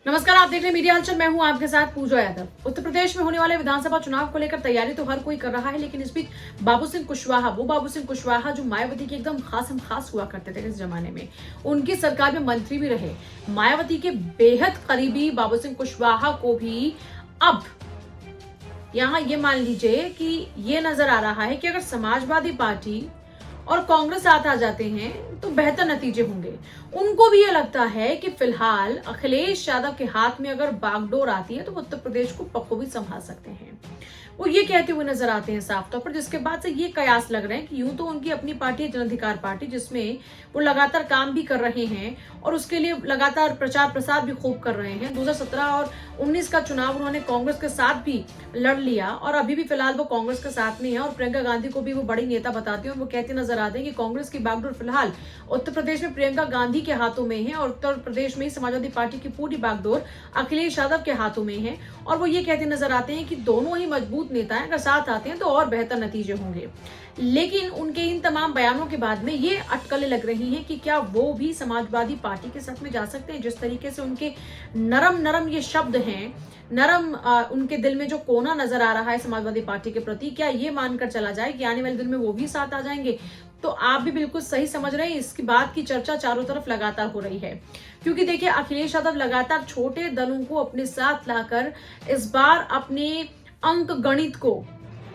नमस्कार, आप देख रहे हैं मीडिया हलचल। मैं हूं आपके साथ पूजा यादव। उत्तर प्रदेश में होने वाले विधानसभा चुनाव को लेकर तैयारी तो हर कोई कर रहा है, लेकिन इस बीच बाबू सिंह कुशवाहा जो मायावती के एकदम खास हुआ करते थे इस जमाने में, उनकी सरकार में मंत्री भी रहे। मायावती के बेहद करीबी बाबू सिंह कुशवाहा को भी अब यहाँ ये मान लीजिए कि ये नजर आ रहा है कि अगर समाजवादी पार्टी और कांग्रेस साथ आ जाते हैं तो बेहतर नतीजे होंगे। उनको भी ये लगता है कि फिलहाल अखिलेश यादव के हाथ में अगर बागडोर आती है तो वो उत्तर प्रदेश को बखूबी संभाल सकते हैं। वो ये कहते हुए नजर आते हैं साफ तौर पर, जिसके बाद से ये कयास लग रहे हैं कि यूं तो उनकी अपनी पार्टी है जन अधिकार पार्टी, जिसमें वो लगातार काम भी कर रहे हैं और उसके लिए लगातार प्रचार प्रसार भी खूब कर रहे हैं। 2017 और 19 का चुनाव उन्होंने कांग्रेस के साथ भी लड़ लिया और अभी भी फिलहाल वो कांग्रेस के साथ में है और प्रियंका गांधी को भी वो बड़ी नेता बताते हैं और वो कहते नजर आते हैं कि कांग्रेस की बागडोर फिलहाल उत्तर प्रदेश में प्रियंका गांधी के हाथों में है और उत्तर प्रदेश में समाजवादी पार्टी की पूरी बागडोर अखिलेश यादव के हाथों में है। और वो ये कहते नजर आते हैं कि दोनों ही मजबूत नेताएं अगर साथ आते हैं तो और बेहतर नतीजे होंगे। लेकिन उनके इन तमाम बयानों के बाद में ये अटकलें लग रही हैं कि क्या वो भी समाजवादी पार्टी के साथ में जा सकते हैं। जिस तरीके से उनके नरम ये शब्द हैं, उनके दिल में जो कोना नजर आ रहा है समाजवादी पार्टी के प्रति, क्या ये मानकर चला जाए कि आने वाले दिन में वो भी साथ आ जाएंगे? तो आप भी बिल्कुल सही समझ रहे हैं। इसकी बात की चर्चा चारों तरफ लगातार हो रही है, क्योंकि देखिए अखिलेश यादव लगातार छोटे दलों को अपने साथ लाकर इस बार अपने अंक गणित को,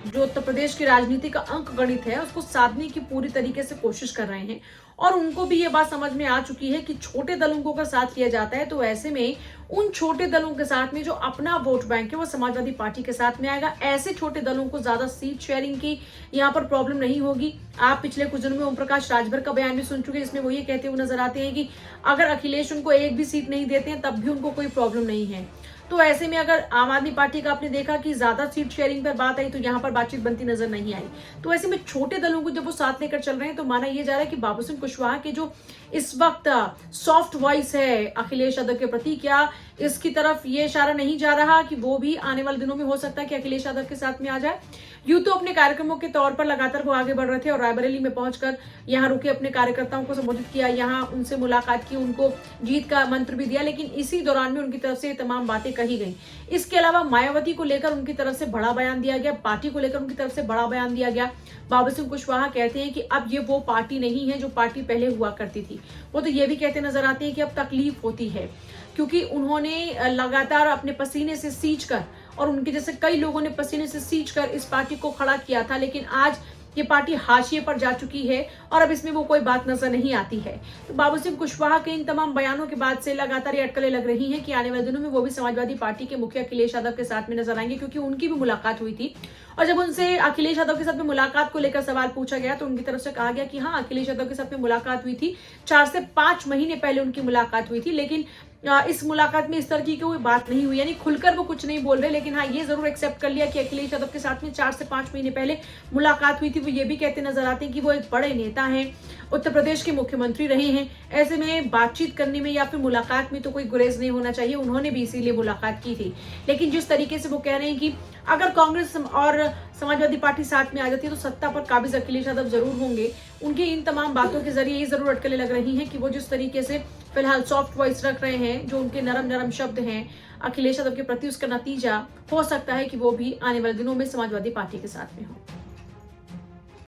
जो उत्तर प्रदेश की राजनीति का अंक गणित है, उसको साधने की पूरी तरीके से कोशिश कर रहे हैं। और उनको भी ये बात समझ में आ चुकी है कि छोटे दलों को अगर साथ लिया जाता है तो ऐसे में उन छोटे दलों के साथ में जो अपना वोट बैंक है वो समाजवादी पार्टी के साथ में आएगा। ऐसे छोटे दलों को ज्यादा सीट शेयरिंग की यहाँ पर प्रॉब्लम नहीं होगी। आप पिछले कुछ दिनों में ओम प्रकाश राजभर का बयान भी सुन चुके हैं, जिसमें वो ये कहते हुए नजर आते हैं कि अगर अखिलेश उनको एक भी सीट नहीं देते हैं तब भी उनको कोई प्रॉब्लम नहीं है। तो ऐसे में अगर आम आदमी पार्टी का आपने देखा कि ज्यादा सीट शेयरिंग पर बात आई तो यहाँ पर बातचीत बनती नजर नहीं आई। तो ऐसे में छोटे दलों को जब वो साथ लेकर चल रहे हैं तो माना यह जा रहा है कि बाबू सिंह कुशवाहा के जो इस वक्त सॉफ्ट वॉइस है अखिलेश यादव के प्रति, क्या इसकी तरफ ये इशारा नहीं जा रहा कि वो भी आने वाले दिनों में हो सकता है कि अखिलेश यादव के साथ में आ जाए। यूं तो अपने कार्यक्रमों के तौर पर लगातार वो आगे बढ़ रहे थे और रायबरेली में पहुंचकर यहाँ रुके, अपने कार्यकर्ताओं को संबोधित किया, यहाँ उनसे मुलाकात की, उनको जीत का मंत्र भी दिया, लेकिन इसी दौरान में उनकी तरफ से तमाम बातें कही गई। इसके अलावा मायावती को लेकर उनकी तरफ से बड़ा बयान दिया गया, पार्टी को लेकर उनकी तरफ से बड़ा बयान दिया गया। बाबू सिंह कुशवाहा कहते हैं कि अब ये वो पार्टी नहीं है जो पार्टी पहले हुआ करती थी। वो तो ये भी कहते नजर आते हैं कि अब तकलीफ होती है, क्योंकि उन्होंने लगातार अपने पसीने से सींच कर, और उनके जैसे कई लोगों ने पसीने से सींच कर इस पार्टी को खड़ा किया था, लेकिन आज ये पार्टी हाशिए पर जा चुकी है और अब इसमें वो कोई बात नजर नहीं आती है। तो बाबू सिंह कुशवाहा के इन तमाम बयानों के बाद से लगातार ये अटकलें लग रही हैं कि आने वाले दिनों में वो भी समाजवादी पार्टी के मुखिया अखिलेश यादव के साथ में नजर आएंगे, क्योंकि उनकी भी मुलाकात हुई थी। और जब उनसे अखिलेश यादव के साथ में मुलाकात को लेकर सवाल पूछा गया तो उनकी तरफ से कहा गया कि हाँ, अखिलेश यादव के साथ में मुलाकात हुई थी, 4 से 5 महीने पहले उनकी मुलाकात हुई थी, लेकिन इस मुलाकात में इस तरह की कोई बात नहीं हुई। यानी खुलकर वो कुछ नहीं बोल रहे, लेकिन हाँ ये जरूर एक्सेप्ट कर लिया कि अखिलेश यादव के साथ में 4 से 5 महीने पहले मुलाकात हुई थी। वो ये भी कहते नजर आते हैं कि वो एक बड़े नेता हैं, उत्तर प्रदेश के मुख्यमंत्री रहे हैं, ऐसे में बातचीत करने में या फिर मुलाकात में तो कोई गुरेज नहीं होना चाहिए। उन्होंने भी इसीलिए मुलाकात की थी। लेकिन जिस तरीके से वो कह रहे हैं कि अगर कांग्रेस और समाजवादी पार्टी साथ में आ जाती है तो सत्ता पर काबिज अखिलेश यादव जरूर होंगे। उनकी इन तमाम बातों के जरिए ये जरूर अटकलें लग रही हैं कि वो जिस तरीके से फिलहाल सॉफ्ट वॉइस रख रहे हैं, जो उनके नरम शब्द हैं अखिलेश यादव के प्रति, उसका नतीजा हो सकता है कि वो भी आने वाले दिनों में समाजवादी पार्टी के साथ में हो।